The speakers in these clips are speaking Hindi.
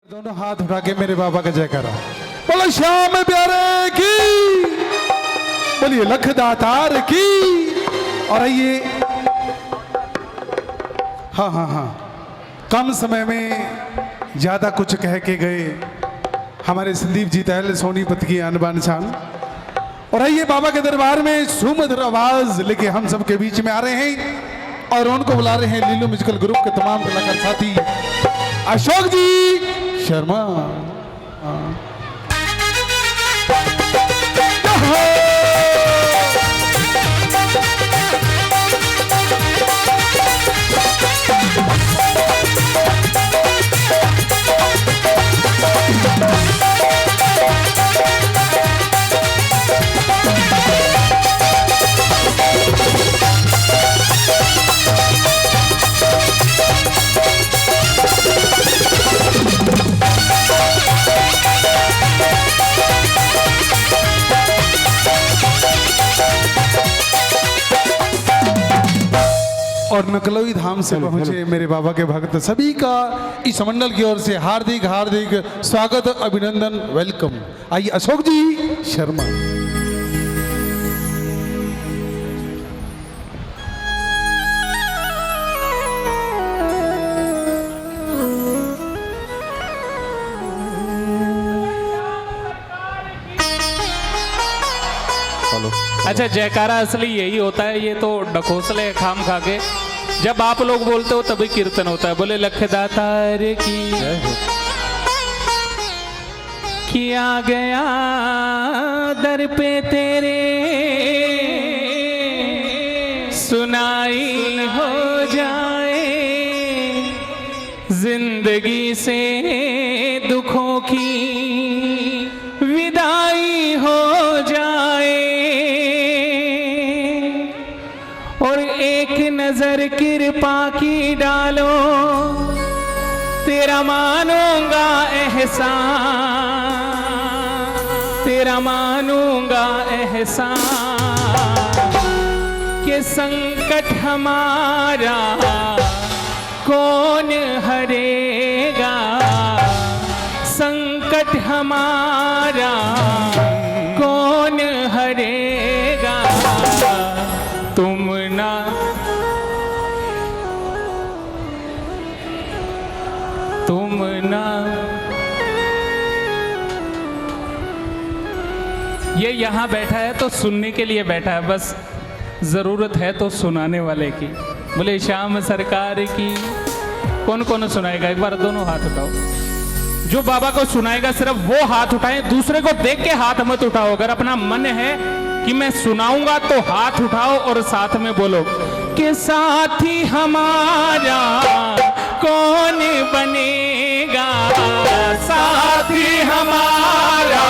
दोनों हाथ उठा के मेरे बाबा का जयकारा बोलो। श्याम प्यारे की बोलिए, लख दातार की। और आइए, हाँ हाँ हाँ, कम समय में ज्यादा कुछ कह के गए हमारे संदीप जी तहल सोनीपत की आन बान शान। और आइए बाबा के दरबार में सुमधुर आवाज लेके हम सबके बीच में आ रहे हैं और उनको बुला रहे हैं लीलू म्यूजिकल ग्रुप के तमाम कलाकार साथी अशोक जी शर्मा। और नकलोई धाम से पहुंचे मेरे बाबा के भक्त सभी का इस मंडल की ओर से हार्दिक हार्दिक स्वागत, अभिनंदन, वेलकम। आइए अशोक जी शर्मा। अच्छा, जयकारा असली यही होता है, ये तो डकोसले खाम खा के जब आप लोग बोलते हो तभी कीर्तन होता है। बोले लखदातार की किया गया दर पे तेरे सुनाई हो जाए, जिंदगी से दुखों की विदाई हो जाए, और एक नजर कृपा की डालो, तेरा मानूंगा एहसान, तेरा मानूंगा एहसान, कि संकट हमारा कौन हरेगा, संकट हमारा कौन हरेगा, तुम ना ये यहाँ बैठा है तो सुनने के लिए बैठा है, बस जरूरत है तो सुनाने वाले की। बोले श्याम सरकार की। कौन कौन सुनाएगा? एक बार दोनों हाथ उठाओ। जो बाबा को सुनाएगा सिर्फ वो हाथ उठाएं, दूसरे को देख के हाथ मत उठाओ। अगर अपना मन है कि मैं सुनाऊंगा तो हाथ उठाओ और साथ में बोलो कि साथी हमारा कौन बनेगा, साथी हमारा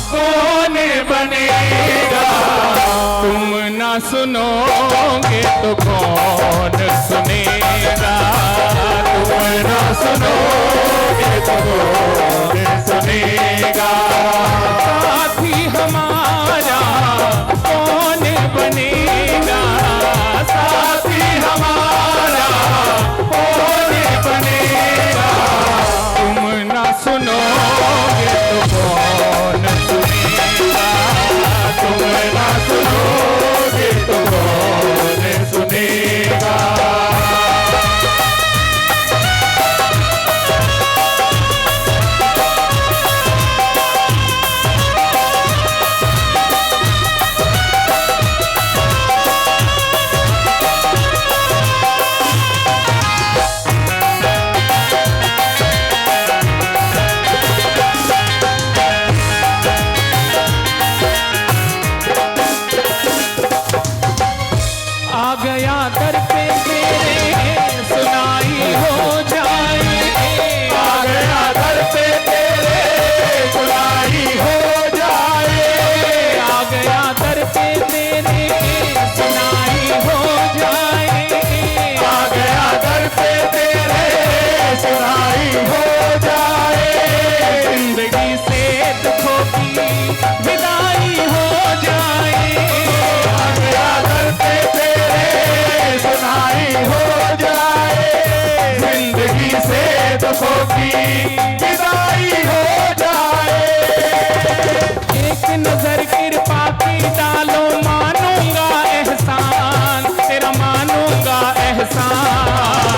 कौन बनेगा, तुम ना सुनोगे तो कौन सुनेगा, तुम ना सुनोगे तो कौन सुनेगा, साथी हमारा कौन बनेगा, साथी हमारा कौन बनेगा, तुम ना सुनोगे तो कौन सुनेगा, तुम ना सुनोगे तो कौन सुनेगा। आ गया दर पे तेरे सुनाई हो जाए, आ गया दर पे तेरे सुनाई हो जाए, आ गया दर पे तेरे सुनाई हो जाए, आ गया दर पे तेरे सुनाई हो जाए, जिंदगी से दुखों की विदाई हो जाए, आ गया दर पे सुनाई हो जाए, जिंदगी से दुखों की नजर कृपा की डालो, मानूंगा एहसान तेरा, मानूंगा एहसान।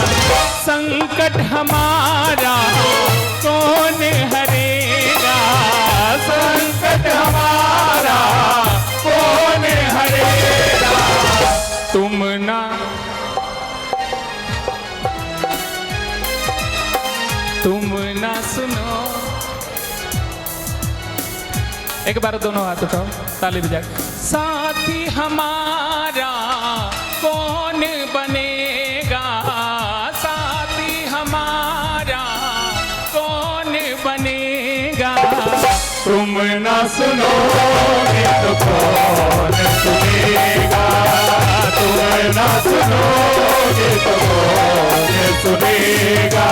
संकट हमारा कौन हरेगा, संकट हमारा कौन हरेगा। तुम ना सुनो। एक बार दोनों हाथ उठाओ, ताली बजा। साथी हमारा कौन बनेगा, साथी हमारा कौन बनेगा। तुम ना सुनोगे तो कौन सुनेगा, तुम ना सुनोगे तो कौन सुनेगा।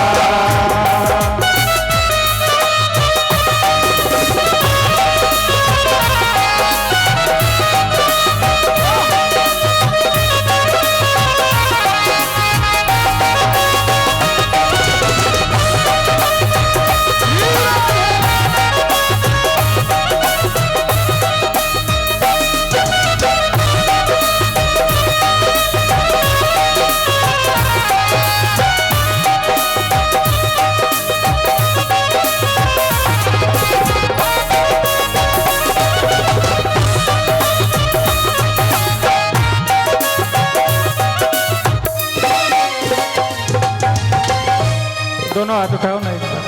दोनों हाथ उठाओ ना एक बार।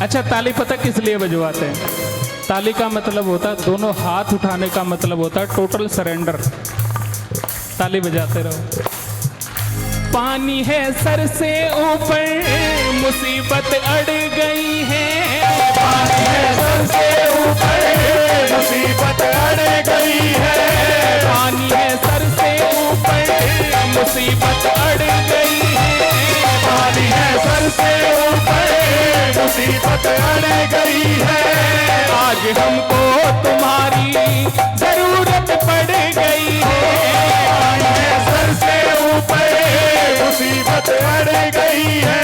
अच्छा, ताली पता किस लिए बजवाते हैं? ताली का मतलब होता है, दोनों हाथ उठाने का मतलब होता है टोटल सरेंडर। ताली बजाते रहो। पानी है सर से ऊपर, मुसीबत अड़ गई है, पानी है सर से ऊपर, मुसीबत अड़ गई है, पानी है सर से ऊपर, मुसीबत अड़ गई है, पानी है सर से ऊपर, मुसीबत अड़ गई है। आज हमको तुम्हारी जरूरत पड़ गई है, पानी है सर से ऊपर, मुसीबत अड़ गई है,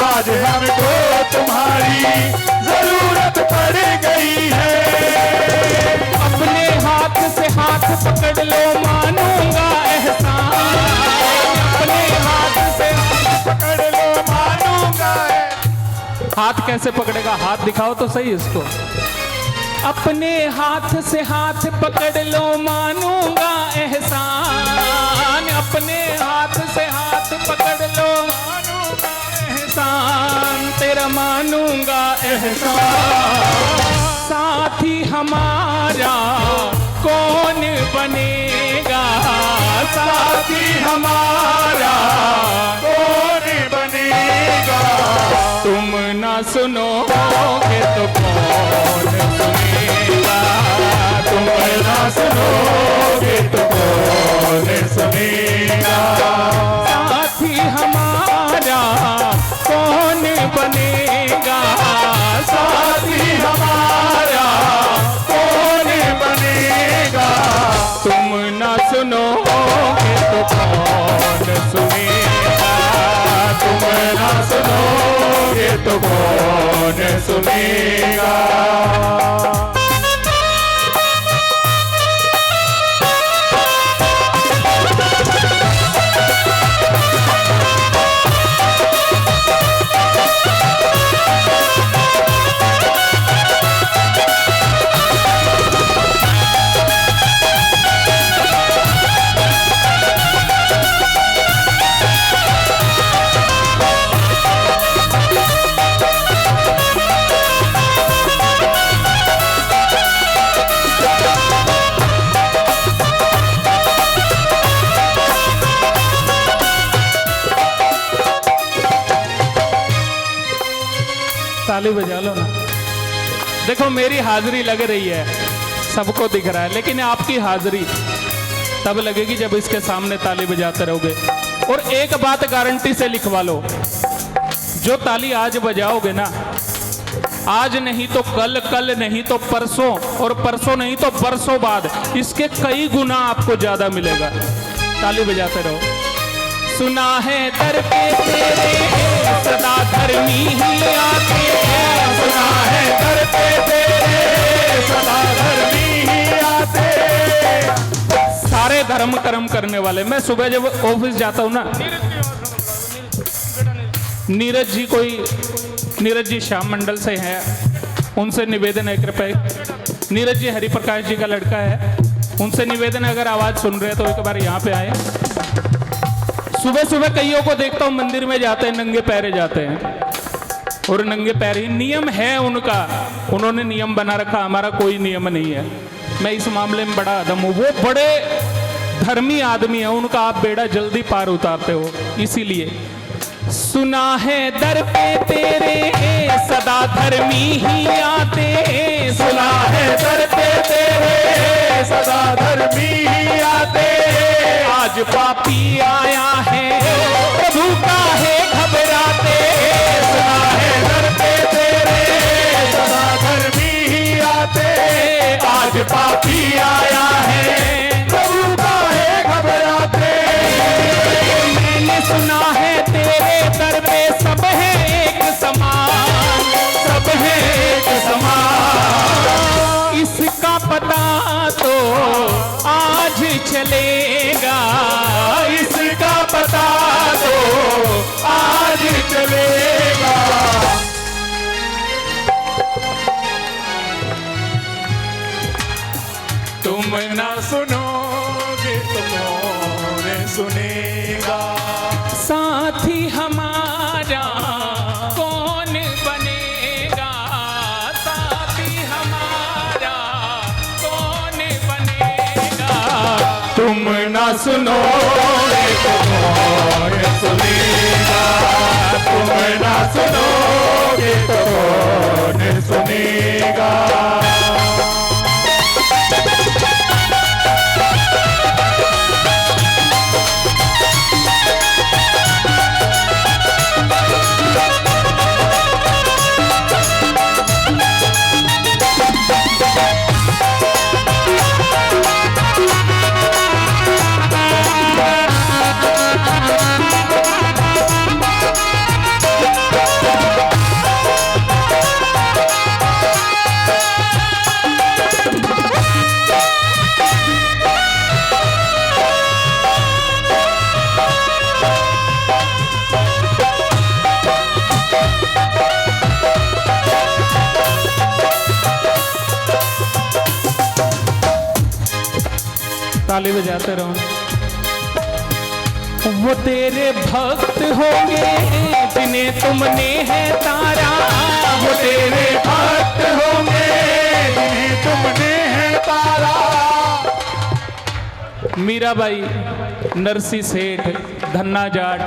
आज हमको तुम्हारी जरूरत पड़ गई है। अपने हाथ से हाथ पकड़ लो, मानूंगा एहसान, अपने हाथ से हाथ पकड़ लो, मानूंगा। हाथ कैसे पकड़ेगा? हाथ दिखाओ तो सही इसको। अपने हाथ से हाथ पकड़ लो, मानूंगा एहसान, अपने हाथ से हाथ पकड़ लो, मानूंगा एहसान तेरा, मानूंगा एहसान। साथी हमारा कौन बनेगा, साथी हमारा कौन बनेगा। तुम ना सुनोगे तो कौन सुनेगा, तुम ना सुनोगे तो कौन सुनेगा। साथी हमारा कौन बनेगा, साथी हमारा कौन बनेगा। तुम ना सुनोगे तो कौन सुनेगा, तुम ना सुनोगे तो कौन सुनेगा। ताली बजा लो ना। देखो मेरी हाजिरी लग रही है, सबको दिख रहा है, लेकिन आपकी हाजिरी तब लगेगी जब इसके सामने ताली बजाते रहोगे। और एक बात गारंटी से लिखवा लो, जो ताली आज बजाओगे ना, आज नहीं तो कल, कल नहीं तो परसों, और परसों नहीं तो बरसों बाद इसके कई गुना आपको ज्यादा मिलेगा। ताली बजाते रहो। सुना है दर पे तेरे सदा धर्मी ही आते हैं, सुना है दर पे तेरे धर्म कर्म करने वाले। मैं सुबह जब ऑफिस जाता हूँ ना, नीरज जी श्याम मंडल से हैं, उनसे निवेदन है कृपया। नीरज जी हरिप्रकाश जी का लड़का है, उनसे निवेदन है अगर आवाज़ सुन रहे हैं तो एक बार यहाँ पे आए। सुबह सुबह कईयों को देखता हूँ मंदिर में जाते हैं, नंगे पैरे जाते हैं, और नंगे पैर ही नियम है उनका, उन्होंने नियम बना रखा, हमारा कोई नियम नहीं है। मैं इस मामले में बड़ा अदम हूँ, वो बड़े धर्मी आदमी है, उनका आप बेड़ा जल्दी पार उतारते हो। इसीलिए सुना है दर पे तेरे सदा धर्मी ही आते, सुना है दर पे तेरे सदा धर्मी ही आते। आज पापी आया है प्रभु काहे घबराते। सुना है दर पे तेरे सदा धर्मी ही आते। आज पापी आया है प्रभु काहे घबराते। मैंने सुना है तेरे दर पे सब है एक समान, सब है एक समान। इसका पता तो आज चलेगा, इसका पता तो आज चलेगा। तुम ना सुनोगे तो कौन सुनेगा। साथी हमारा कौन बनेगा, साथी हमारा कौन बनेगा। तुम ना सुनोगे तो कौन सुनेगा। तुम ना सुनोगे तो कौन सुनेगा। ताली बजाते रहो। वो तेरे भक्त होंगे जिन्हें तुमने है तारा, वो तेरे भक्त होंगे जिन्हें तुमने है तारा। मीराबाई, नरसी सेठ, धन्ना जाट,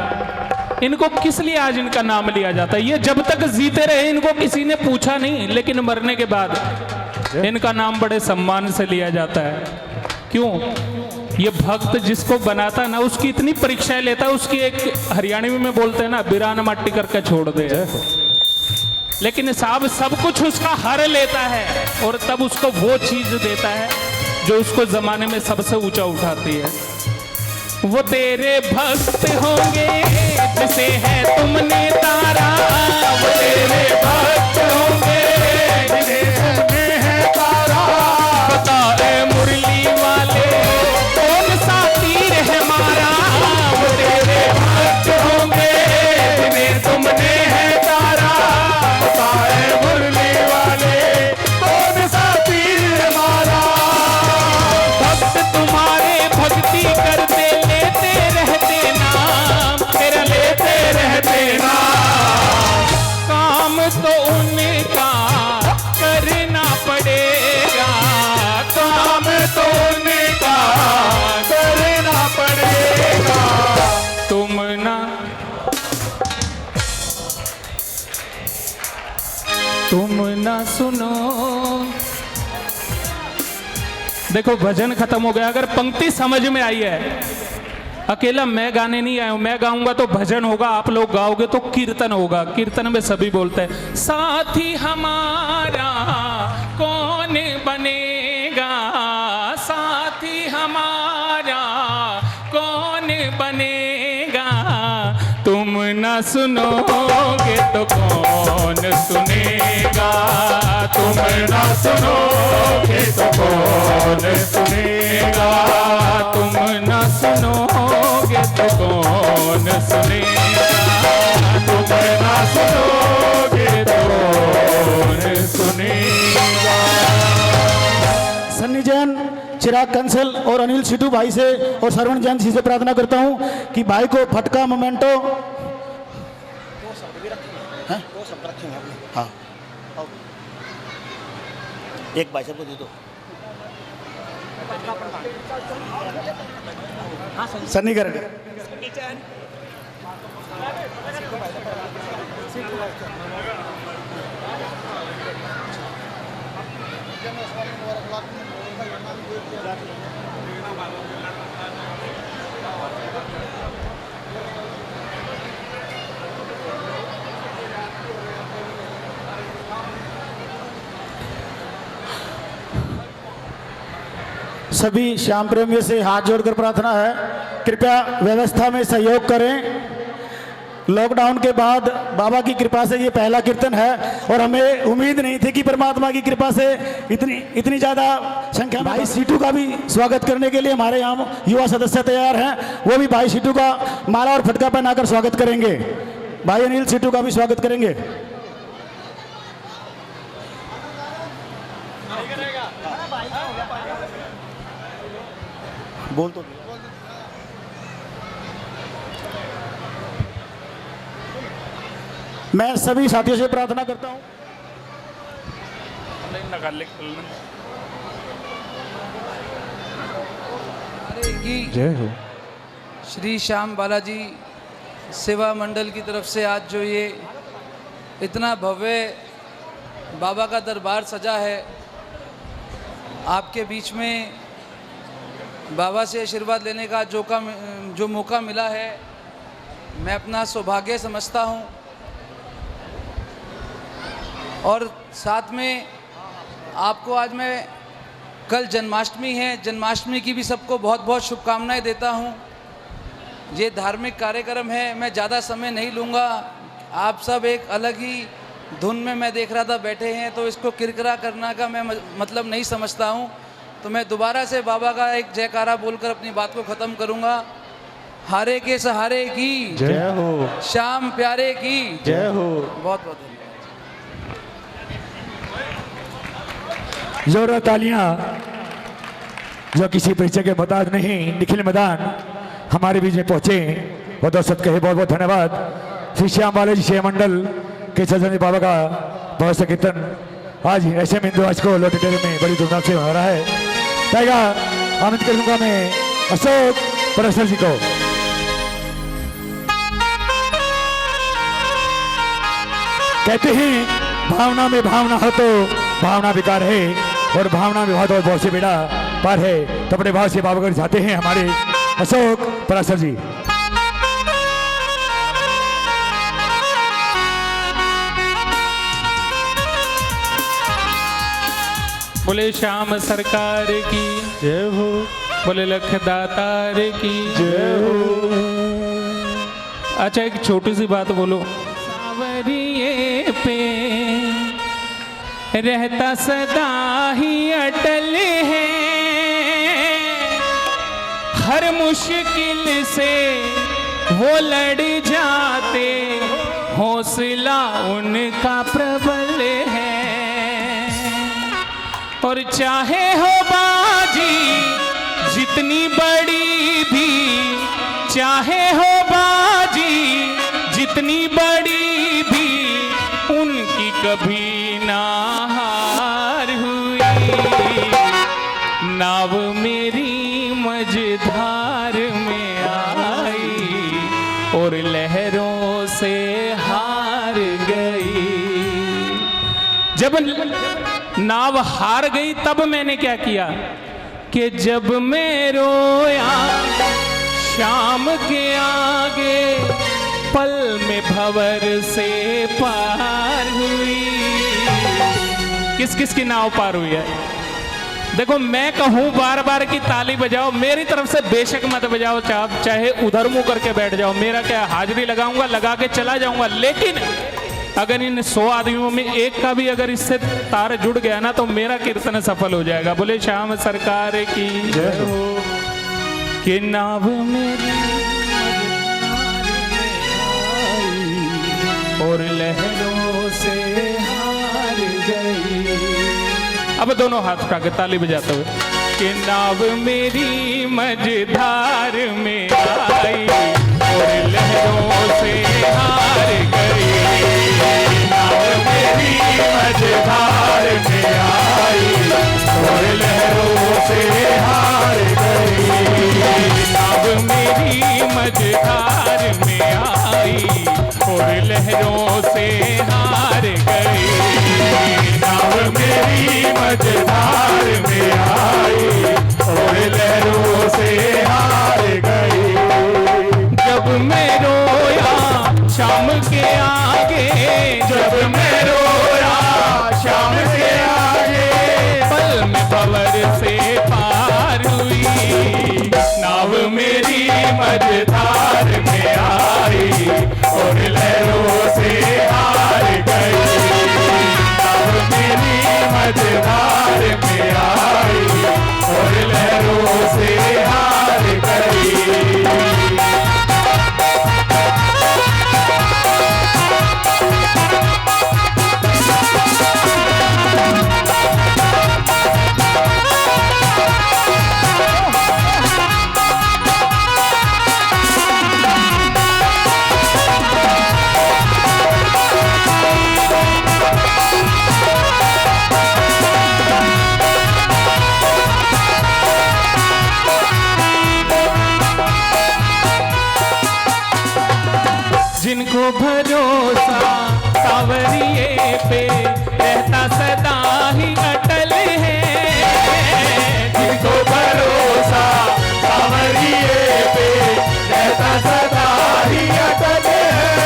इनको किस लिए आज इनका नाम लिया जाता है? ये जब तक जीते रहे इनको किसी ने पूछा नहीं, लेकिन मरने के बाद इनका नाम बड़े सम्मान से लिया जाता है। क्यों? ये भक्त जिसको बनाता है ना, उसकी इतनी परीक्षाएं लेता है, उसकी एक हरियाणवी में बोलते हैं ना, बिरान मट्टी करके छोड़ दे। लेकिन साहब सब कुछ उसका हर लेता है और तब उसको वो चीज देता है जो उसको जमाने में सबसे ऊंचा उठाती है। वो तेरे भक्त होंगे जिसे है तुमने तारा, वो तेरे भक्त होंगे जिन्हें तुमने है तारा। बता ए मुरली वाले कौन सा तीर है मारा। वो तेरे भक्त होंगे जिन्हें तुमने है तारा। बताए मुरली वाले कौन सा तीर मारा। भक्त तुम्हारे भक्ति करते लेते रहते नाम, तेरा लेते रहते नाम। काम तो उनका करना पड़ेगा, काम तो उनका करना पड़ेगा। तुम ना सुनो। देखो भजन खत्म हो गया, अगर पंक्ति समझ में आई है, अकेला मैं गाने नहीं आया हूं, मैं गाऊंगा तो भजन होगा, आप लोग गाओगे तो कीर्तन होगा। कीर्तन में सभी बोलते हैं साथी हमारा कौन बनेगा, साथी हमारा कौन बनेगा। तुम ना सुनोगे तो कौन सुनेगा, तुम ना सुनोगे तो कौन सुनेगा। तुम सुनोगे तो कौन सुनेगा, तुम ना सुनोगे तो कौन सुनेगा। सन्नी जैन, चिराग कंसल और अनिल सिद्धू भाई से और श्रवण जैन जी से प्रार्थना करता हूं कि भाई को फटका मोमेंटो हाँ एक भाई साहब को दे दो। सन्नी कर सभी श्याम प्रेमियों से हाथ जोड़कर प्रार्थना है, कृपया व्यवस्था में सहयोग करें। लॉकडाउन के बाद बाबा की कृपा से ये पहला कीर्तन है और हमें उम्मीद नहीं थी कि परमात्मा की कृपा से इतनी ज़्यादा संख्या में। भाई सीटू का भी स्वागत करने के लिए हमारे यहाँ युवा सदस्य तैयार हैं, वो भी भाई सीटू का माला और फटका पहनाकर स्वागत करेंगे। भाई अनिल सीटू का भी स्वागत करेंगे। बोल तो मैं सभी साथियों से प्रार्थना करता हूं जय हो। श्री श्याम बालाजी सेवा मंडल की तरफ से आज जो ये इतना भव्य बाबा का दरबार सजा है, आपके बीच में बाबा से आशीर्वाद लेने का जो मौका मिला है, मैं अपना सौभाग्य समझता हूँ। और साथ में आपको आज मैं कल जन्माष्टमी है, जन्माष्टमी की भी सबको बहुत बहुत शुभकामनाएं देता हूँ। ये धार्मिक कार्यक्रम है, मैं ज़्यादा समय नहीं लूँगा। आप सब एक अलग ही धुन में मैं देख रहा था बैठे हैं, तो इसको किरकिरा करना का मैं मतलब नहीं समझता हूँ। तो मैं दोबारा से बाबा का एक जयकारा बोलकर अपनी बात को ख़त्म करूँगा। हारे के सहारे की जय हो, श्याम प्यारे की जय हो। बहुत बहुत धन्यवाद। जोरों तालियां जो किसी परिचय के मुताबिक नहीं। निखिल मैदान हमारे बीच में पहुंचे, बहुत बहुत सत्कार है, बहुत बहुत धन्यवाद। श्री श्याम बालाजी सेवा मंडल के सजन बाबा का बहुत सा कीर्तन आज ऐसे हिंदू आज को लोटे डेरे में बड़ी धूमधाम से हो रहा है। टाइगा आमंत्रित करूंगा मैं अशोक परसर जी को। कहते हैं भावना में भावना हो तो भावना बेकार है, और भावना में बहुत बहुत से बेड़ा पार है। तो अपने भाव से बाबा जाते हैं हमारे अशोक पराशर जी। बोले श्याम सरकार की जय हो, बोले लख दातार की जय हो। अच्छा एक छोटी सी बात बोलो। सावरिये पे रहता सदा ही अटल है, हर मुश्किल से वो लड़ जाते, हौसला उनका प्रबल है। और चाहे हो बाजी जितनी बड़ी भी, चाहे हो बाजी जितनी बड़ी भी, उनकी कभी ना हार हुई। नाव मेरी मझधार में आई और लहरों से हार गई। जब नाव हार गई तब मैंने क्या किया कि जब मैं रोया शाम के आगे, पल में भंवर से पार हुई। किस किस की नाव पार हुई है? देखो मैं कहूं बार बार की ताली बजाओ, मेरी तरफ से बेशक मत बजाओ, चाहे उधर मुंह करके बैठ जाओ, मेरा क्या हाजिरी लगाऊंगा, लगा के चला जाऊंगा। लेकिन अगर इन 100 आदमियों में एक का भी अगर इससे तार जुड़ गया ना, तो मेरा कीर्तन सफल हो जाएगा। बोले श्याम सरकार की जय हो। कि नाव मेरी और लहरों से हार गई। अब दोनों हाथ उठा के ताली बजाते हुए कि नाव मेरी मझधार में आई और लहरों से हार गई। नाव मेरी मझधार में आई और लहरों से हार गई। नाव मेरी मझधार में आई और लहरों से हार गई। नाव मेरी मझधार में आई और लहरों से हार गई। जब मैं रोया शाम के आगे, जब मैं रोया शाम के आगे, पल में भंवर से पार हुई। नाव मेरी मझधार में आई और लहरों से हार गई। नाव मेरी मझधार में आई और लहरों से हार गई। जिनको भरोसा सावरिये पे रहता सदा ही अटल है। जिनको भरोसा सावरिये पे रहता सदा ही अटल है।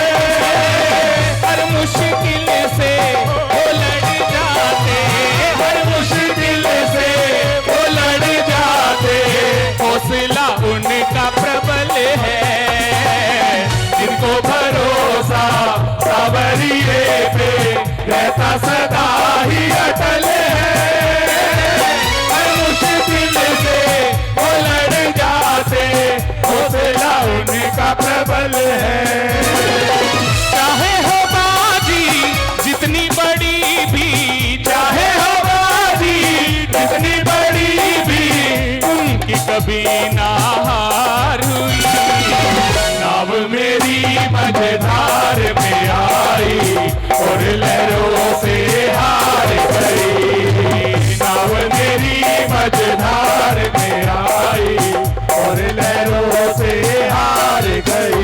हर मुश्किल से वो लड़ जाते, हर मुश्किल से वो लड़ जाते, हौसला उनका प्रबल है। जिनको भरोसा सावरिये पे रहता सदा ही अटल है। हर मुश्किल से वो लड़ जाते, हौसला उनका प्रबल है। चाहे हो बाजी जितनी बड़ी भी, चाहे हो बाजी जितनी बड़ी भी, उनकी कभी ना हार हुई। नाव मेरी मझधार में आई और लहरों से हार गई। नाव मेरी मझधार में आई और लहरों से हार गई।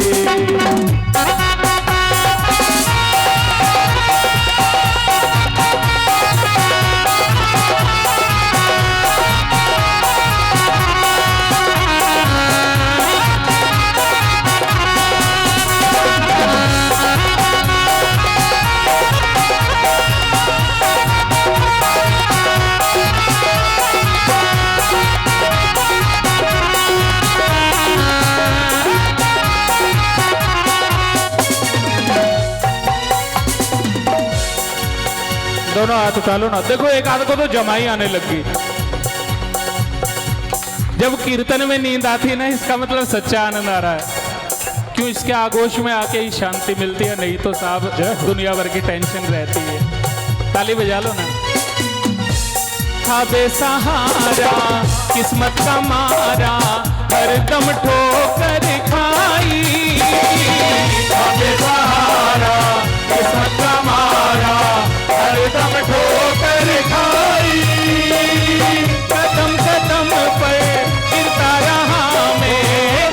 दोनों हाथ उठा लो ना। देखो एक आध को तो जमाई आने लगी। जब कीर्तन में नींद आती है ना, इसका मतलब सच्चा आनंद आ रहा है। क्यों? इसके आगोश में आके ही शांति मिलती है, नहीं तो साहब दुनिया भर की टेंशन रहती है। ताली बजा लो ना। था बेसहारा किस्मत का मारा, हरदम ठोकर खाई। था बेसहारा किस्मत का मारा, हरदम ठोकर खाई। कदम कदम पर गिरता रहा मैं,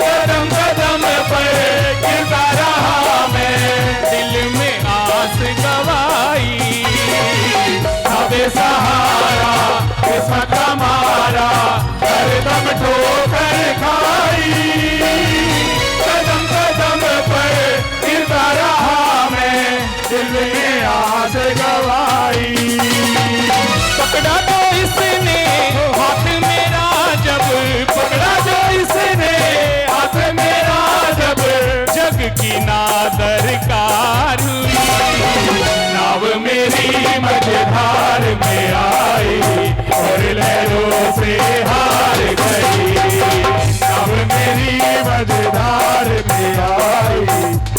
कदम कदम पर गिरता रहा मैं, दिल में आस गवाई। था बेसहारा किस्मत का मारा, हरदम ठोकर खाई। कदम कदम पर गिरता रहा मैं, दिल में आस गवाई। पकड़ा तो इसने हाथ मेरा जब, पकड़ा जो इसने हाथ मेरा जब, जग की ना दरकार हुई। नाव मेरी मझधार में आई और लहरों से हार गई। नाव मझधार में आई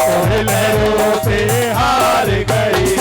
और लहरों से हार गई।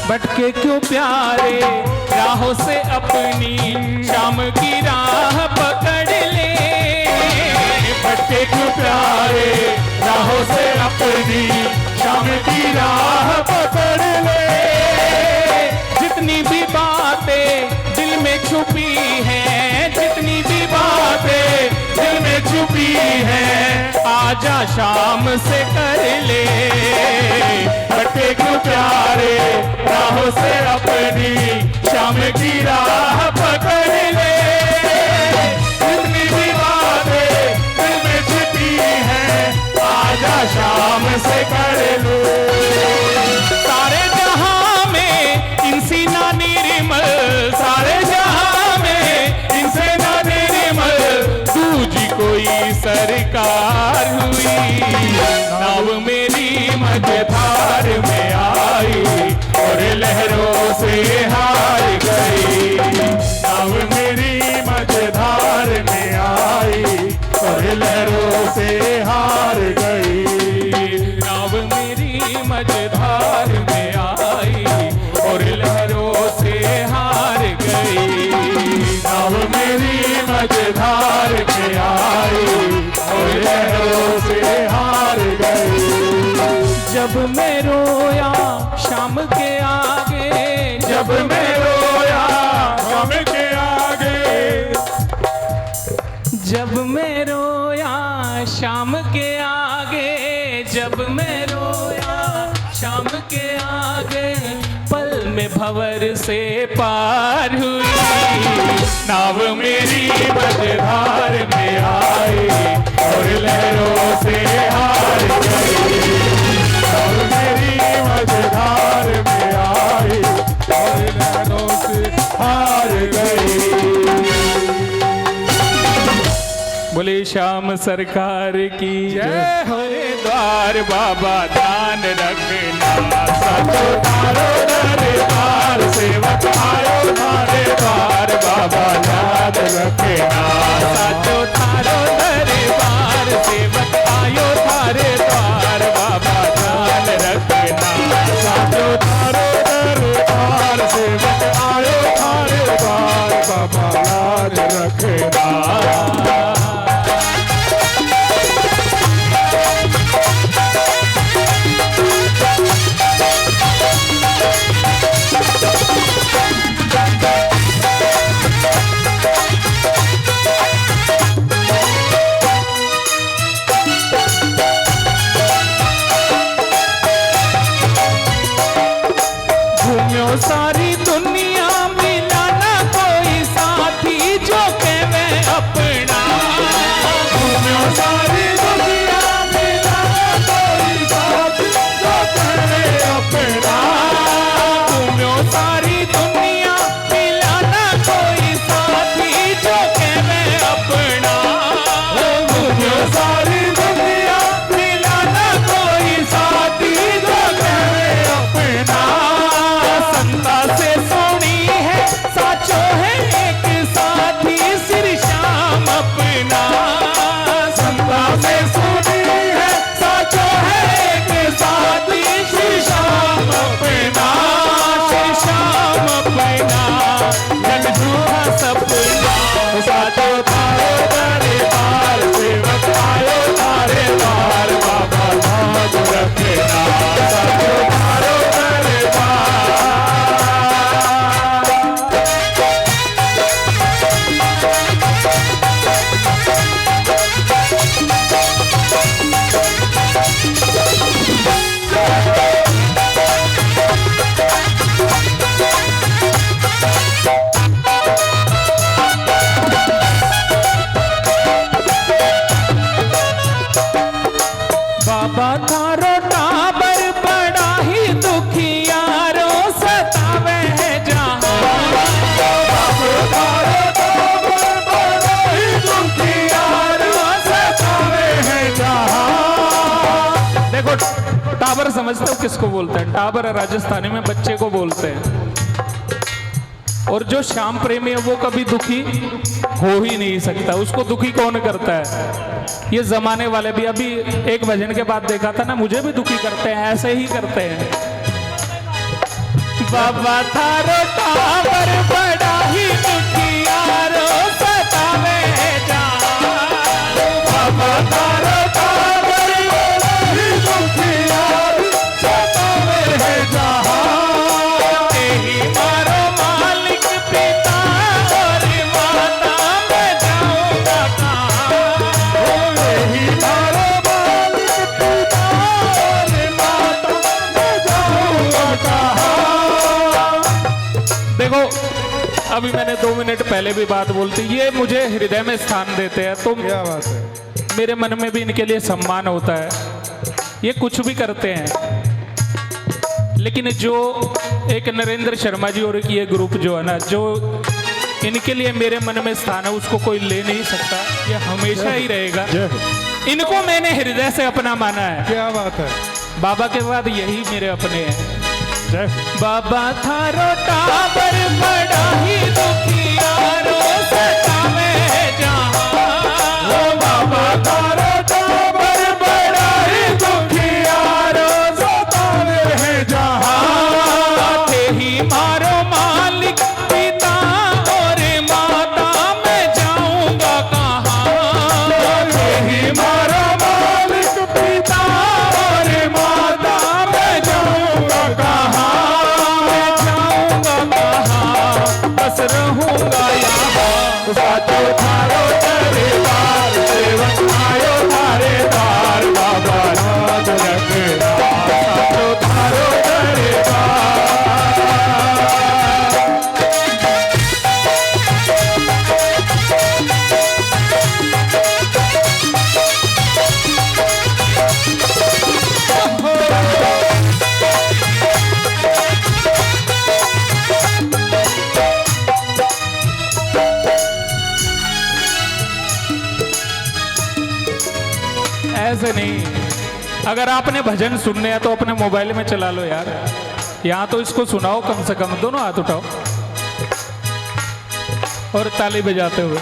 भटके क्यों प्यारे राहों से अपनी शाम की राह पकड़ ले। भटके क्यों प्यारे राहों से अपनी शाम की राह पकड़ ले। जितनी भी बातें दिल में छुपी हैं, जितनी भी बातें दिल में छुपी हैं, आजा शाम से कर ले। भटके क्यों प्यारे राहों से अपनी शाम की राह पकड़ ले। जितनी भी बातें दिल में छिपी हैं, आजा शाम से कर लो। सारे जहां में इनसे ना निर्मल, सारे जहां में इनसे ना निर्मल, दूजी कोई सरकार हुई। नाव मेरी मझधार में आई और लहरों से हार गई। नाव मेरी मझधार में आई और लहरों से हार गई। नाव मेरी मझधार में आई और लहरों से हार गई। नाव मेरी मझधार में आई और लहरों से हार गई। जब मैं रोया शाम के आगे, जब मैं रोया शाम के आगे, जब मैं रोया शाम के आगे, जब मैं रोया शाम के आगे, पल में भंवर से पार हुई। नाव मेरी मझधार में आई और लहरों से हार गई। नाव मेरी मझधार में आई और लहरों से हार गई। बोले श्याम सरकार की जय। हरिद्वार बाबा ध्यान रखना, सचो तारो दरबार सेवक आयो थारे द्वार, बाबा याद रखना। साचो थारो दरबार सेवक आयो थारे द्वार, बाबा ध्यान रखना। साचो तारो दरबार सेवक आयो थारे द्वार, बाबा याद रखना। सारी दुनिया मिला ना कोई साथी जो कहवे अपना। सारी दुनिया मिला कोई साथी जो कहवे अपना। सारी दुनिया मिला ना कोई साथी जो कहवे अपना। सारी दुनिया मिला ना कोई साथी जो कहवे अपना। संता समझते हो किसको बोलते हैं? टाबर राजस्थानी में बच्चे को बोलते हैं। और जो श्याम प्रेमी है वो कभी दुखी हो ही नहीं सकता। उसको दुखी कौन करता है? ये जमाने वाले भी। अभी एक भजन के बाद देखा था ना, मुझे भी दुखी करते हैं, ऐसे ही करते हैं। बाबा थारो टावर बड़ा ही दुखियारो सतावे जानो। बाबा थारो टावर बड़ा ही दुखियारो सतावे जानो। तेही मारो मालिक पिता और माता, मैं जाऊंगा कहाँ? तेही मारो मालिक पिता और माता, मैं जाऊंगा कहाँ? देखो, अभी मैंने 2 मिनट पहले भी बात बोलती, ये मुझे हृदय में स्थान देते हैं, तो क्या बात है। मेरे मन में भी इनके लिए सम्मान होता है। ये कुछ भी करते हैं, लेकिन जो एक नरेंद्र शर्मा जी और ये ग्रुप जो है ना, जो इनके लिए मेरे मन में स्थान है, उसको कोई ले नहीं सकता। ये हमेशा ही रहेगा। इनको मैंने हृदय से अपना माना है। क्या बात है। बाबा के बाद यही मेरे अपने हैं। बाबा थारो टाबर बड़ा ही दुखियारो सतावे जहां। बाबा थारो टाबर बड़ा ही दुखियारो सतावे जहां। तेही मारो मालिक पिता और माता, मैं जाऊंगा कहाँ? तेही मारो मालिक पिता और माता, मैं जाऊंगा कहाँ? बस रहूंगा यहाँ। साचो थारो दरबार, सेवक आयो थारे द्वार। बाबा लाज रखना, साचो थारो दरबार। ऐसे नहीं। अगर आपने भजन सुनने हैं तो अपने मोबाइल में चला लो यार। यहाँ तो इसको सुनाओ कम से कम। दोनों हाथ उठाओ और ताली बजाते हुए।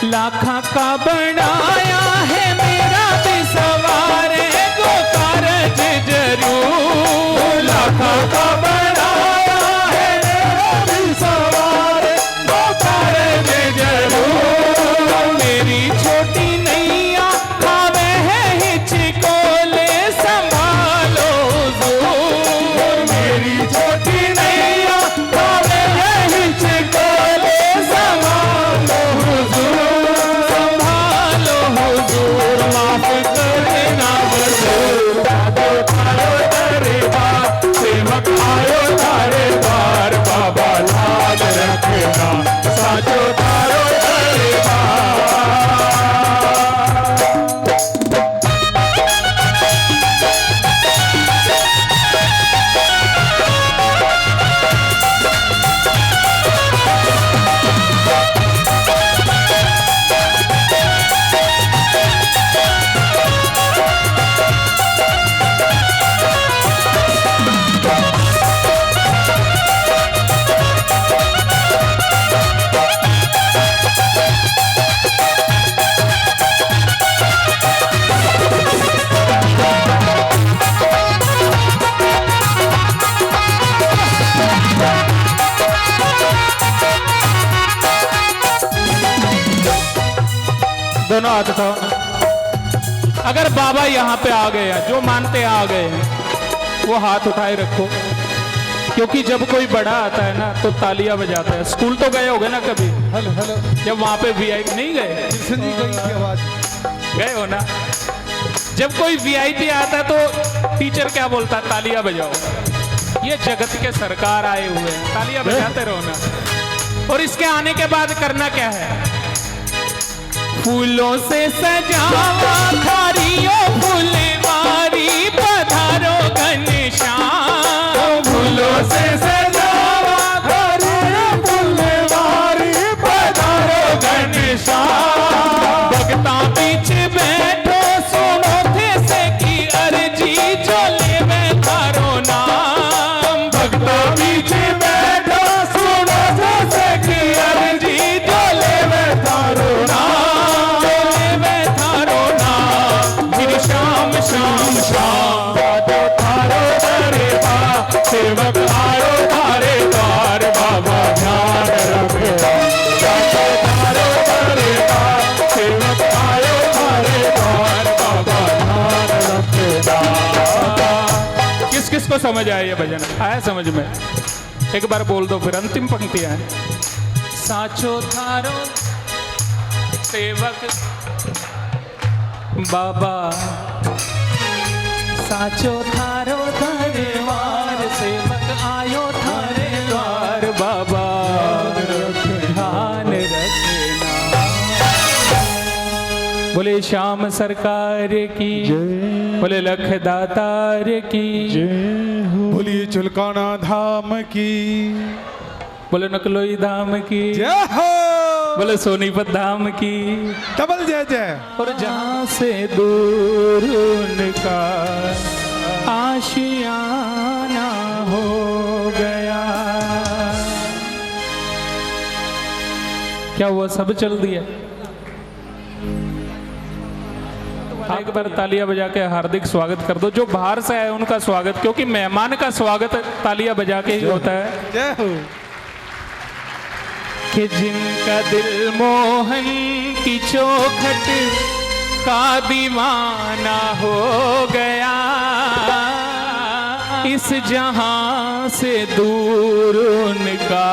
लाखा का बनाया है मेरा भी सवारे को कारज जरूर। लाखा का बनाया है मेरा भी सवारे को कारज जरूर। मेरी छोटी नैया खावे है हिचकोले, संभालो हुजूर। मेरी छोटी नैया खावे है हिचकोले, संभालो हुजूर। संभालो हुजूर, माफ करना हुजूर। साचो थारो दरबार, सेवक आयो थारे द्वार। बाबा लाज रखना, साचो थारो दरबार। दोनों हाथ उठाओ। अगर बाबा यहाँ पे आ गए हैं, जो मानते आ गए हैं, वो हाथ उठाए रखो। क्योंकि जब कोई बड़ा आता है ना तो तालियां बजाता है। स्कूल तो गए होगे ना कभी? Hello hello. जब वहां पे वीआईपी नहीं गए? सुनी गई की आवाज। गए हो ना? जब कोई वीआईपी आता है तो टीचर क्या बोलता है? तालियां बजाओ। ये जगत के सरकार आए हुए हैं, तालियां बजाते रहो ना। और इसके आने के बाद करना क्या है? फूलों से सजावा थारियों फुलवारी, पधारो घनश्याम। फूलों से सजावा थारियों फुलवारी, पधारो घनश्याम। भक्ता बीच बैठो, सुनो थे से की अर्जी, किसको समझ आया ये भजन? आया समझ में? एक बार बोल दो फिर, अंतिम पंक्तियां हैं। साचो थारो सेवक बाबा, साचो थारो दरबार, सेवक आयो थारे द्वार बाबा, ध्यान रखना। बोले श्याम सरकार की, बोले लख दातार की, बोलिए चुलकाना धाम की, बोले नकलोई धाम की, जय हो, बोले सोनीपत धाम की, डबल जय जय। और जहां से दूर उनका आशियाना हो गया। क्या हुआ? सब चल दिया। एक बार तालियां बजा के हार्दिक स्वागत कर दो। जो बाहर से आए उनका स्वागत, क्योंकि मेहमान का स्वागत तालियां बजा के ही होता है। जय हो। कि जिनका दिल मोहन की चौखट का दीवाना हो गया, इस जहां से दूर उनका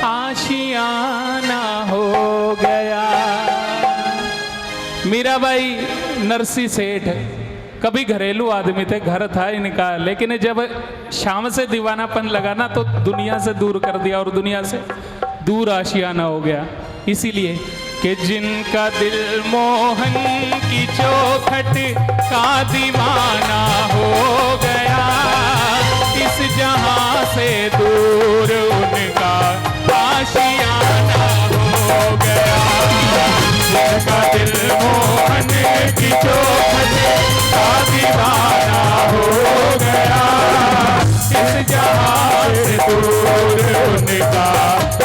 आशियाना हो गया। मीराबाई नरसी सेठ कभी घरेलू आदमी थे, घर था इनका, लेकिन जब शाम से दीवानापन लगा ना तो दुनिया से दूर कर दिया और दुनिया से दूर आशियाना हो गया। इसीलिए कि जिनका दिल मोहन की चौखट का दीवाना हो गया, इस जहां से दूर उनका आशियाना हो गया। जिनका दिल मोहन की चौखट का दीवाना हो गया, इस जहां से दूर उनका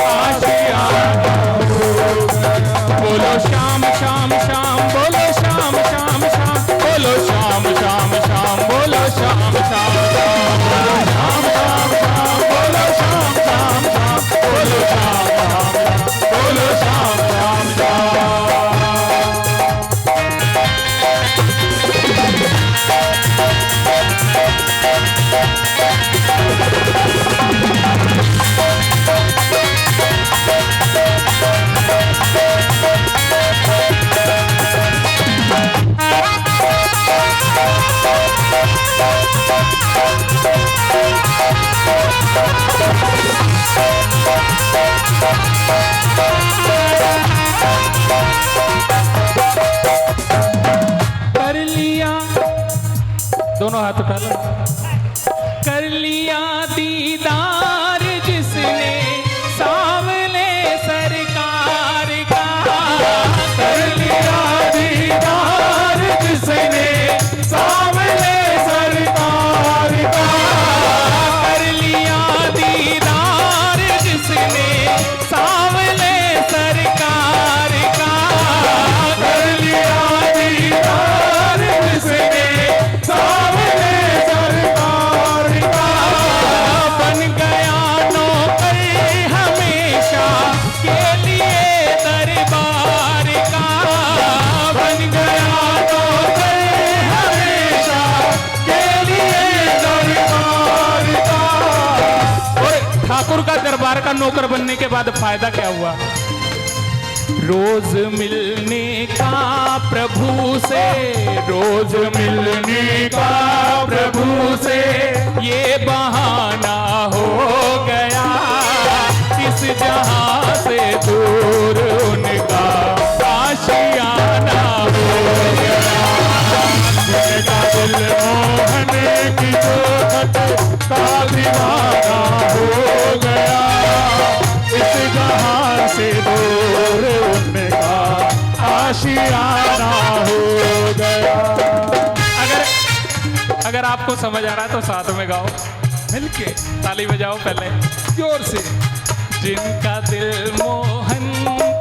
आशियाना हो गया। बोलो श्याम श्याम श्याम, बोलो श्याम श्याम श्याम, बोलो श्याम श्याम श्याम, बोलो श्याम श्याम श्याम, बोलो श्याम श्याम श्याम, बोलो श्याम श्याम श्याम, बोलो श्याम श्याम श्याम, बोलो श्याम श्याम श्याम। कर लिया, दोनों हाथ उठा लो। कर लिया दीदार जिसने सामने सरकार का, कर लिया दीदार जिसने सामने सरकार का, कर लिया दीदार जिसने सामने सरकार का, कर लिया दीदार जिसने सामने सरकार का, बन गया नौकर हमेशा के लिए दरबार का, बन गया नौकर हमेशा के लिए दरबार का। और ठाकुर का दरबार का नौकर बनने के बाद फायदा क्या हुआ? रोज मिलने का प्रभु से, रोज मिलने का प्रभु से ये बहाना हो गया, इस जहां से दूर उनका आशियाना हो गया। जिनका दिल मोहन की चौखट का दीवाना हो गया, इस जहां से दूर उनका आशियाना हो गया। अगर आपको समझ आ रहा है तो साथ में गाओ, मिलके ताली बजाओ पहले जोर से। जिनका दिल मोहन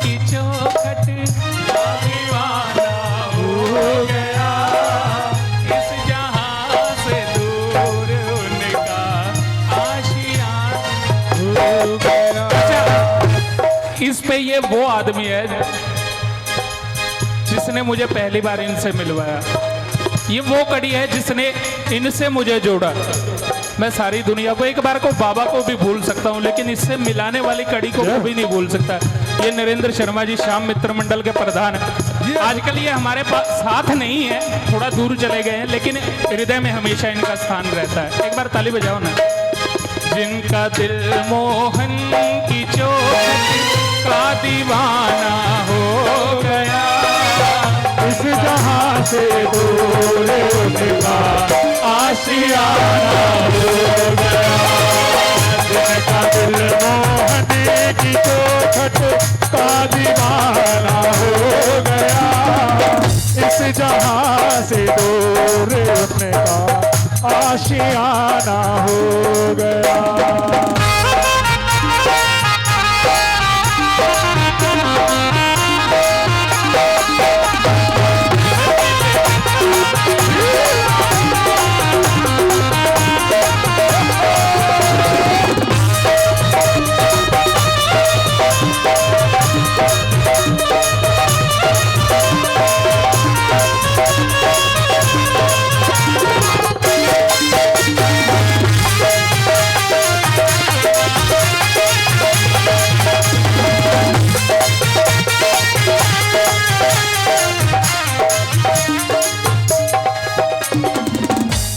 की चौखट का दीवाना हो गया, इस जहां से दूर उनका आशियाना हो गया। अच्छा, इस पे ये वो आदमी है जिसने मुझे पहली बार इनसे मिलवाया, ये वो कड़ी है जिसने इनसे मुझे जोड़ा। मैं सारी दुनिया को, एक बार को बाबा को भी भूल सकता हूँ, लेकिन इससे मिलाने वाली कड़ी को कभी नहीं भूल सकता। ये नरेंद्र शर्मा जी श्याम मित्र मंडल के प्रधान हैं। आजकल ये हमारे पास साथ नहीं है, थोड़ा दूर चले गए हैं, लेकिन हृदय में हमेशा इनका स्थान रहता है। एक बार ताली बजाओ ना। जिनका दिल मोहन की चोट का दीवाना हो गया, इस जहां से दूर उनका आशियाना हो गया। जिनका दिल मोहन की चोट का दीवाना हो गया, इस जहां से दूर उनका आशियाना हो गया।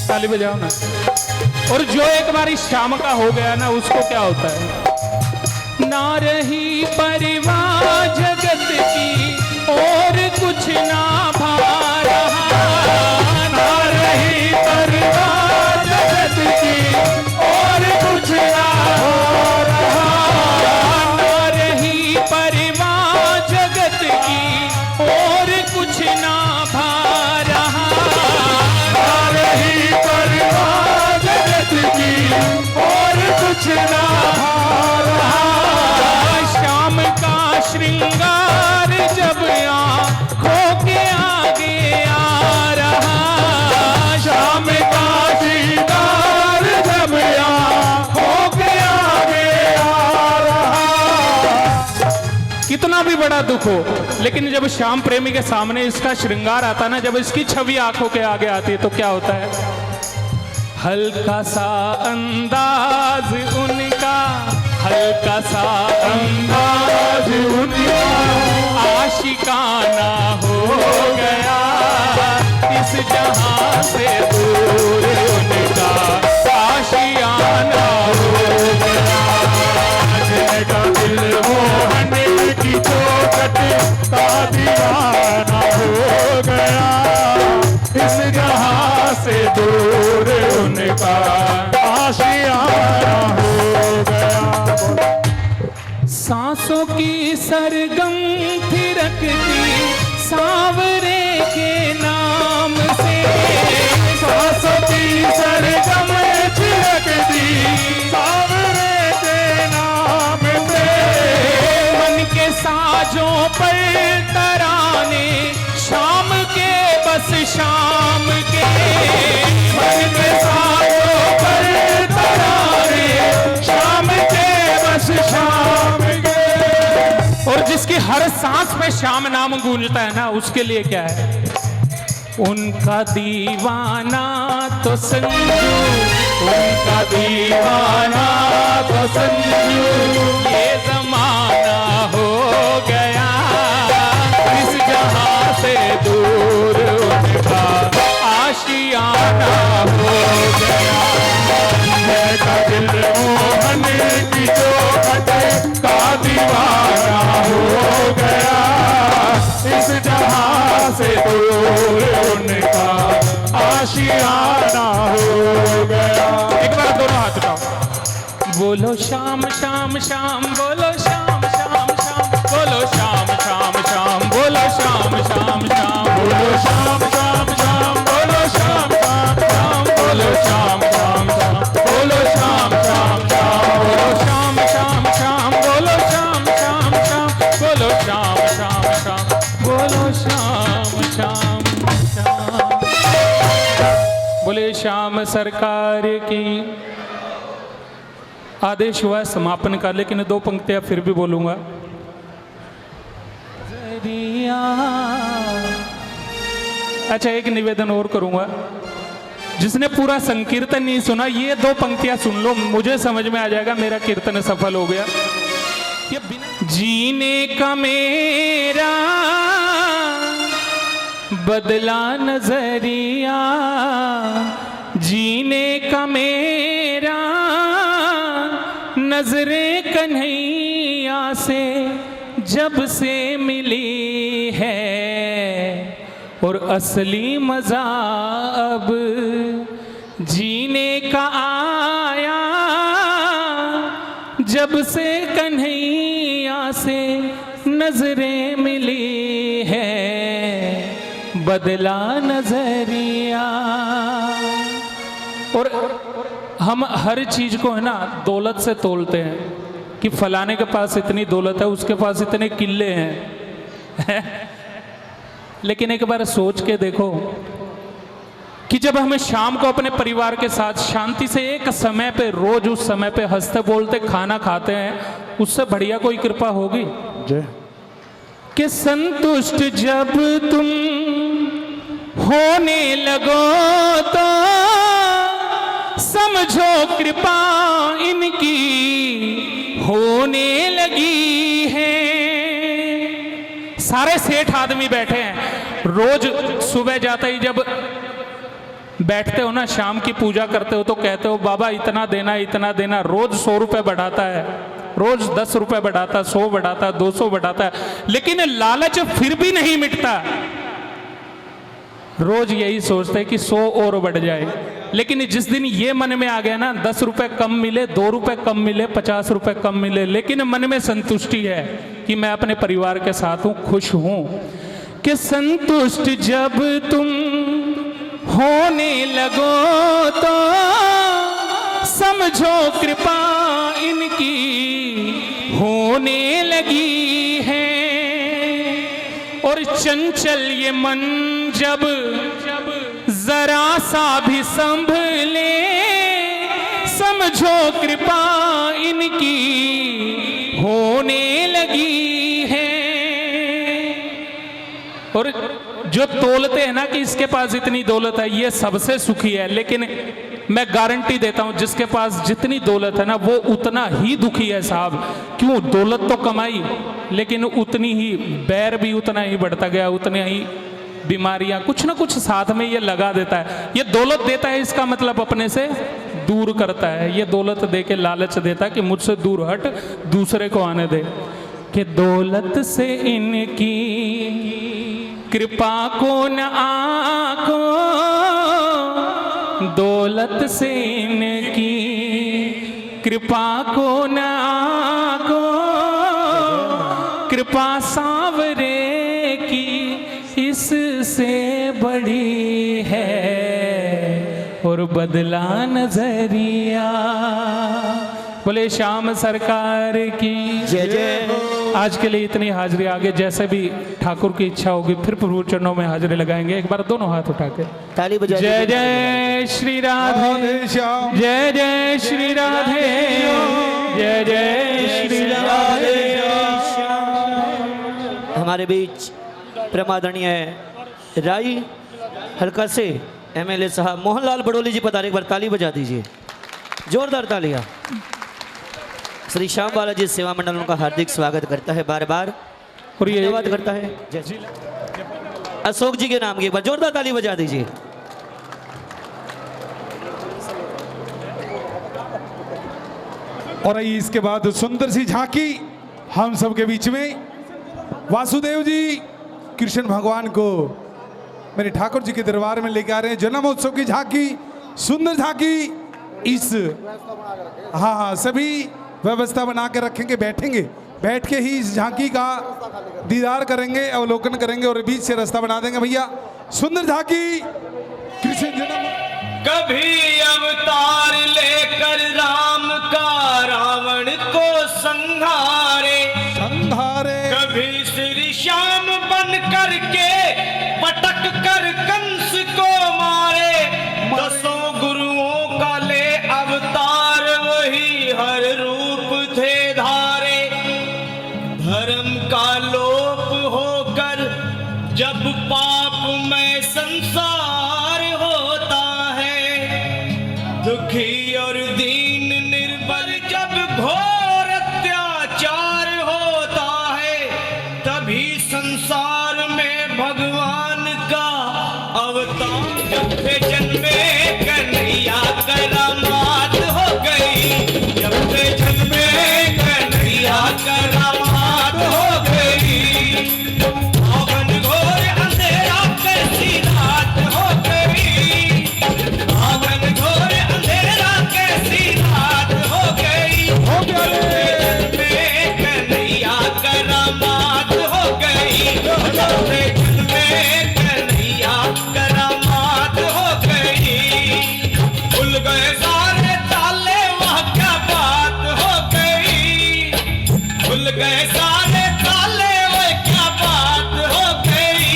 ताली बजाओ ना। और जो एक बार इस शाम का हो गया ना, उसको क्या होता है? ना रही परवाह जगत की और कुछ ना भा रहा, ना रही परवाह जगत की और कुछ ना हो रहा। ना रही परवाह जगत की और कुछ ना भा रहा, ना रही परवाह जगत की और कुछ ना हो रहा। शाम का श्रृंगार जब आँखों के आगे आ रहा, शाम का दीदार जब आँखों के आगे आ रहा। कितना भी बड़ा दुख हो, लेकिन जब श्याम प्रेमी के सामने इसका श्रृंगार आता ना, जब इसकी छवि आंखों के आगे आती है, तो क्या होता है? हल्का सा अंदाज उनका, हल्का सा अंदाज उनका आशिकाना हो गया, इस जहां से दूर उनका आशियाना हो गया। जिनका दिल मोहन की चोट का दीवाना हो गया, इस जहां से दूर उनका आशियाना हो गया। सांसों की सरगम थिरकती सांवरे के नाम से, सांसों की सरगम थिरकती सांवरे के नाम से। मन के साजों पर तराने शाम के बस शाम के, मन के साजों पर तराने शाम के बस शाम के। और जिसकी हर सांस में श्याम नाम गूंजता है ना, उसके लिए क्या है? उनका दीवाना तो संजू, उनका दीवाना तो संजू, ये जमाना हो गया, इस जहां से दूर उनका आशियाना हो गया। जिनका दिल मोहन की चोट का दीवाना हो गया, इस जहां से दूर उनका आशियाना हो गया। एक बार दोनों हाथ उठाओ। बोलो श्याम श्याम श्याम, बोलो श्याम श्याम श्याम, बोलो श्याम श्याम श्याम, बोलो श्याम श्याम श्याम, बोलो श्याम श्याम श्याम, बोलो श्याम श्याम श्याम, बोलो श्याम श्याम श्याम, बोलो श्याम श्याम श्याम, बोलो श्याम श्याम श्याम, बोलो श्याम श्याम श्याम, बोलो श्याम श्याम श्याम, बोलो श्याम श्याम श्याम। बोले श्याम सरकार की। आदेश हुआ समापन का, लेकिन दो पंक्तियां फिर भी बोलूंगा। अच्छा, एक निवेदन और करूंगा। जिसने पूरा संकीर्तन नहीं सुना, ये 2 पंक्तियां सुन लो, मुझे समझ में आ जाएगा मेरा कीर्तन सफल हो गया। ये बिना जीने का मेरा बदला नजरिया, जीने का मेरा नजरे कन्हैया से जब से मिली है, और असली मजा अब जीने का आया, जब से कन्हैया से नजरें मिली है, बदला नजरिया। और हम हर चीज को है ना दौलत से तोलते हैं कि फलाने के पास इतनी दौलत है, उसके पास इतने किले हैं लेकिन एक बार सोच के देखो कि जब हमें शाम को अपने परिवार के साथ शांति से एक समय पे, रोज उस समय पे हंसते बोलते खाना खाते हैं, उससे बढ़िया कोई कृपा होगी? कि संतुष्ट जब तुम होने लगो तो समझो कृपा इनकी होने लगी है। सारे सेठ आदमी बैठे हैं, रोज सुबह जाते ही जब बैठते हो ना, शाम की पूजा करते हो तो कहते हो बाबा इतना देना इतना देना, रोज 100 रुपए बढ़ाता है, रोज 10 रुपए बढ़ाता, 100 बढ़ाता, 200 बढ़ाता है, लेकिन लालच फिर भी नहीं मिटता। रोज यही सोचते हैं कि 100 और बढ़ जाए, लेकिन जिस दिन ये मन में आ गया ना 10 रुपए कम मिले, 2 रुपए कम मिले, 50 रुपए कम मिले, लेकिन मन में संतुष्टि है कि मैं अपने परिवार के साथ हूं, खुश हूं। कि संतुष्ट जब तुम होने लगो तो समझो कृपा इनकी होने लगी है। और चंचल ये मन जब जरा सा भी संभले, समझो कृपा इनकी होने लगी है। और जो तोलते हैं ना कि इसके पास इतनी दौलत है, ये सबसे सुखी है, लेकिन मैं गारंटी देता हूं जिसके पास जितनी दौलत है ना वो उतना ही दुखी है साहब। क्यों? दौलत तो कमाई, लेकिन उतनी ही बैर भी उतना ही बढ़ता गया, उतनी ही बीमारियां कुछ ना कुछ साथ में ये लगा देता है। ये दौलत देता है, इसका मतलब अपने से दूर करता है। ये दौलत दे के लालच देता है कि मुझसे दूर हट, दूसरे को आने दे। कि दौलत से इनकी कृपा को न आको, दौलत से इनकी कृपा को न आको, कृपा सांवरे की इससे बड़ी है, और बदला नजरिया। बोले श्याम सरकार की जय जय। आज के लिए इतनी हाजिरी, आगे जैसे भी ठाकुर की इच्छा होगी फिर प्रभु चरणों में हाजिरी लगाएंगे। एक बार दोनों हाथ उठा के ताली बजा। जय जय श्री राधे श्याम, जय जय श्री राधे, जय जय श्री राधे। हमारे बीच प्रमादरणीय राई हल्का से एमएलए साहब मोहनलाल बड़ोली जी पधारे, एक बार ताली बजा दीजिए, जोरदार तालियां। श्री श्याम बालाजी सेवा मंडल उनका हार्दिक स्वागत करता है, बार बार और ये धन्यवाद करता है। जय अशोक जी के नाम की एक बार जोरदार ताली बजा दीजिए। और आइए इसके बाद सुंदर सी झांकी हम सबके बीच में वासुदेव जी कृष्ण भगवान को मेरे ठाकुर जी के दरबार में लेके आ रहे हैं। जन्मोत्सव की झांकी, सुंदर झांकी। इस हाँ सभी व्यवस्था बना के रखेंगे, बैठेंगे, बैठ के ही इस झांकी का दीदार करेंगे, अवलोकन करेंगे और बीच से रास्ता बना देंगे। भैया सुंदर झांकी कृष्ण जन्म। कभी अवतार लेकर राम का रावण को संहारे, कभी श्री श्याम बन करके पटक कर कंस को मारे। दसों गुरुओं का ले अवतार वही हर रूप थे धारे। धर्म का लोप होकर जब पाप में संसार होता है, और दीन निर्बल जब घोर अत्याचार होता है, तभी संसार में भगवान का अवतार। जब से जन्मे कन्हैया करामात हो गई, जब से जन्मे कन्हैया करामात हो गई। आंगन घोर अंधेरा कैसी रात हो गई, आंगन घोर अंधेरा कैसी रात हो गई। जब से कन्हैया करामात हो गई, जब से कन्हैया करामात हो गई। खुल गए सारे ताले, वह क्या बात हो गई। खुल गए सारे ताले, वह क्या बात हो गई।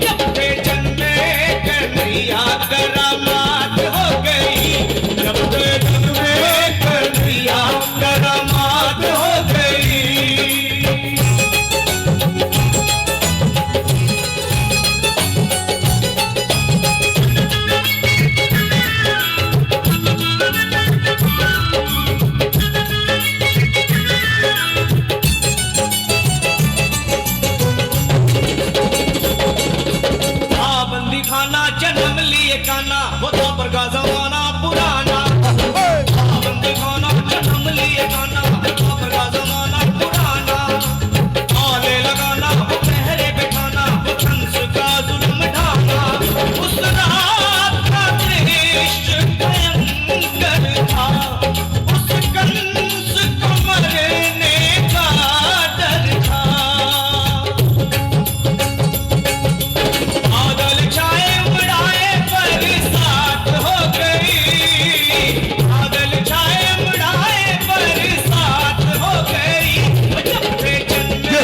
जब से जन्मे कन्हैया करामात हो गई, जब से जन्मे कन्हैया करामात हो गई। बंदी खाना जन्म लिए काना, वो तो पर का जमाना पुराना। बंदी खाना जन्म लिए काना, वो तो पर का जमाना पुराना। आले लगाना, वो पहरे बिठाना, वो कंस का जुल्म ढाना। उस रात का दृश्य भयंकर था, उस कंस को मरने का डर था। बादल छाए उड़ाए बरसात हो गई, बादल छाए उड़ाए बरसात हो गई। जब से जन्मे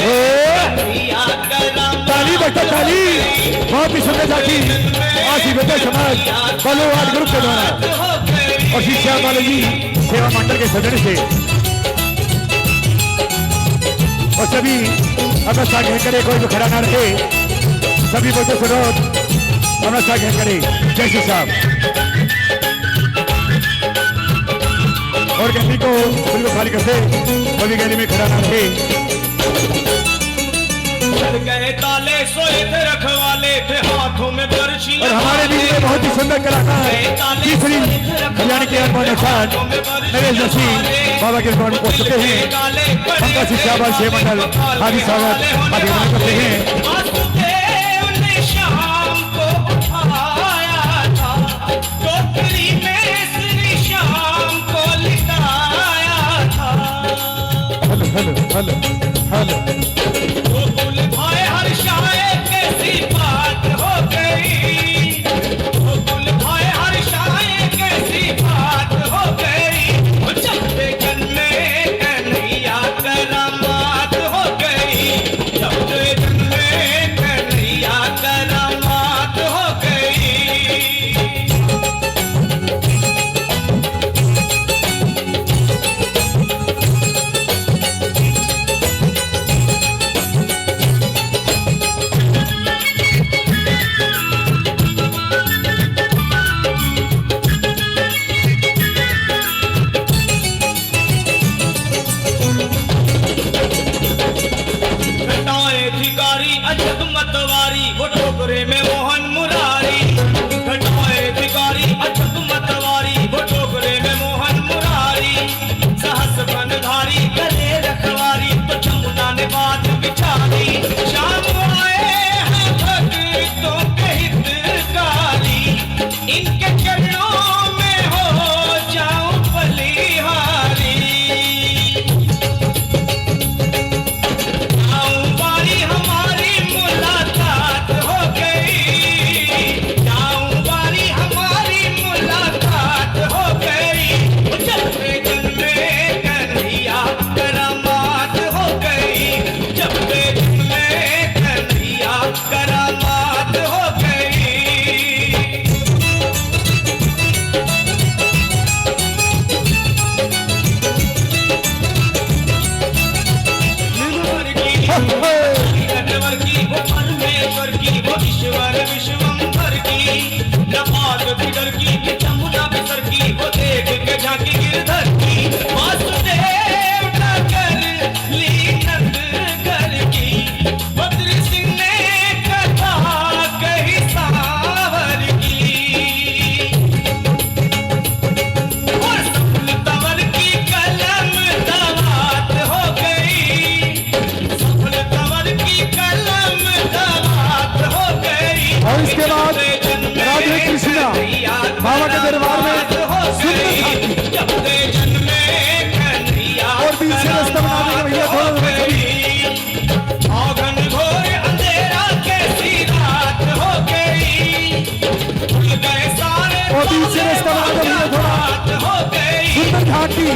कन्हैया करामात ताली बेटा ताली, बहुत ही सुंदर जाती आज ही बेटा समाज बलोवाद ग्रुप के द्वारा हो गई। और श्री श्याम बालाजी जी सेवा मंडल के सदस्य से और सभी अपना साथ ग्रहण करे, कोई भी खड़ा ना रहे, सभी बच्चों से रोज अपना साथ ग्रहण करे। जय श्री श्याम। और गैली को बिल्कुल खाली करते, कभी गैली में खड़ा ना रहे। चल गए ताले, सोए थे रखवाले, थे हाथों में बरछी। और हमारे बीच में बहुत ही सुंदर कलाकार तीसरी कल्याण के अरमान खान नरेश जोशी बाबा के द्वारा पहुंच चुके हैं। उनका शिक्षावाद सेवा मंडल हार्दिक स्वागत अभिनंदन करते हैं। वासुदेव ने शाम को उठाया था, टोकरी में श्री श्याम को लिटाया था। Hello hello hello hello Gokul भाई हर्षाए कैसी बात हो गई, गोकुल भाई हर्षाए कैसी बात हो गई। जब से जन्मे कन्हैया करामात हो गई, जब से जन्मे कन्हैया करामात हो गई।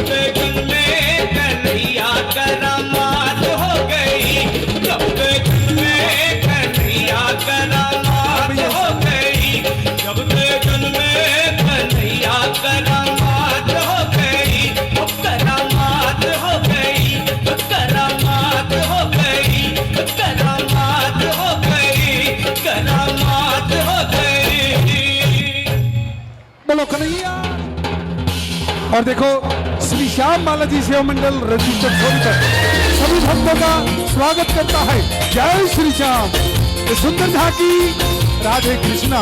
गगन में कन्हैया करामात हो गई, जब गगन में कन्हैया करामात हो गई, जब गगन में कन्हैया करामात हो गई, करामात हो गई, करामात हो गई, करामात हो गई, करामात हो गई। बोलो कन्हैया। और देखो श्री श्याम बालाजी सेवा मंडल रजिस्टर सोनीपत सभी भक्तों का स्वागत करता है। जय श्री श्याम। ये सुंदर झांकी राधे कृष्णा।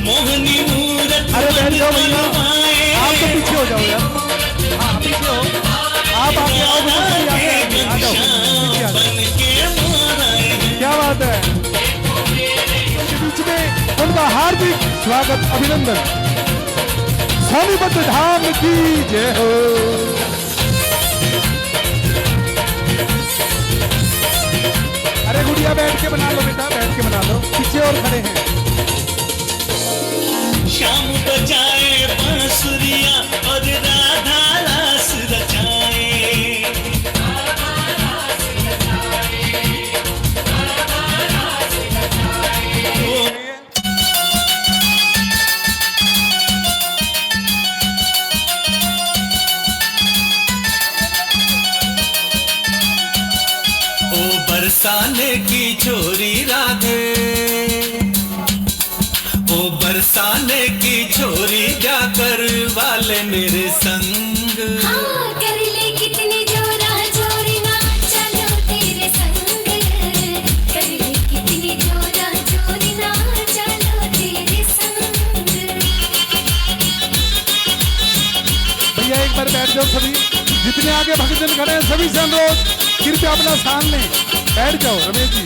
मोहनी मूरत अरे बैठ जाओ भैया, आप तो पीछे हो जाओ यार। हाँ पीछे हो, आप आगे आओ, आगे आ जाओ, पीछे आ जाओ। क्या बात है। उनके बीच में उनका हार्दिक स्वागत अभिनंदन। सोनीपत धाम की जय हो। अरे गुड़िया बैठ के बना लो बेटा, बैठ के बना लो, पीछे और खड़े हैं। श्याम बजाए बांसुरिया और राधा रास रचाए, ओ बरसाने की छोरी राधे, ओ बरसाने की छोरी जाकर वाले मेरे संग, हाँ, कर ले कितनी जोरा जोरी ना चलो तेरे संग, कर ले कितनी जोरा जोरी ना चलो तेरे संग। भैया एक बार बैठ जाओ सभी, जितने आगे भक्तजन खड़े हैं सभी से अनुरोध, कृपया अपना स्थान लें, बैठ जाओ। रमेश जी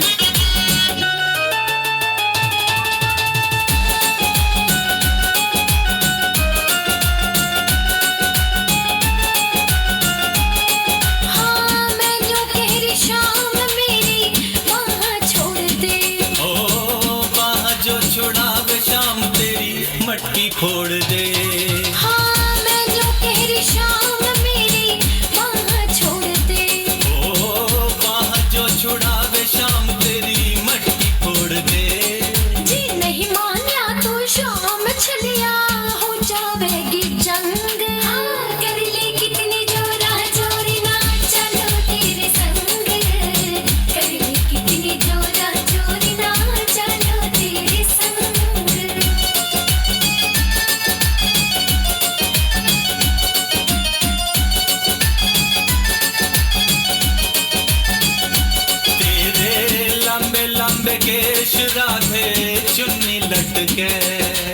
मटकी खोड़ दे, हाँ मैं जो कह रही शाम मेरी वहाँ छोड़ दे, ओ वहाँ जो छुड़ावे शाम तेरी मटकी फोड़ दे। जी नहीं मानिया तो शाम छलिया हो जावेगी जंग, हाँ कर ले कितनी जोरा जोरी ना चलो तेरे संग, कर ले कितनी जोरा जोरी ना चलो तेरे संग। केश राधे चुन्नी लटके,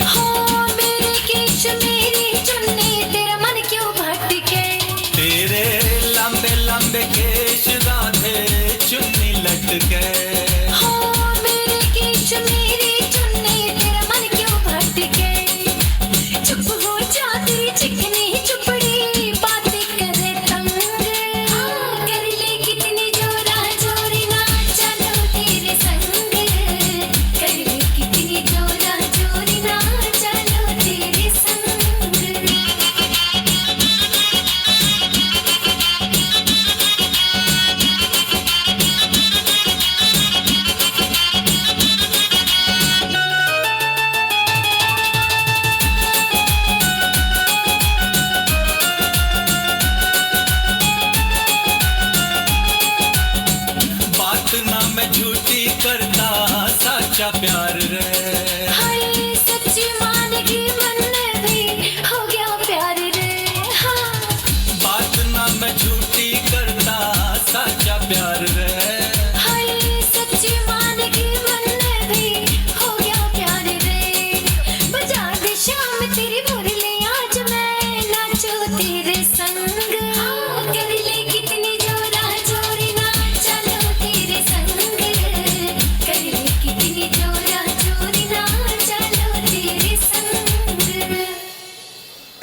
हाँ मेरे केश मेरी चुन्नी तेरा मन क्यों भटके, तेरे लंबे लंबे केश राधे चुन्नी लटके, हाँ मेरे केश मेरी चुन्नी तेरा मन क्यों भटके। चुप हो जा तेरी चिकनी चुपड़ी बातें करे तंग, हाँ कर ले कितनी जोरा जोरी ना चलो तेरे संग, कर ले कितनी जोरा जोरी ना चलो तेरे संग। बात ना मैं झूठी करता साचा प्यार रे, हाय सच्ची मानेगी मन भी हो गया प्यार रे, हाँ बात ना मैं झूठी करता साचा प्यार रे, हाय सच्ची मानेगी मन भी हो गया प्यार रे। बजा दे शाम तेरी मुरली आज मैं नाचो तेरे संग, हाँ कर ले कितनी जोरा जोरी ना चलो तेरे संग, कर ले कितनी जोरा जोरी ना चलो तेरे संग।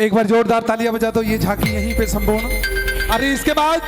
एक बार जोरदार तालियां बजा दो। ये झांकी यहीं पे संपूर्ण। अरे इसके बाद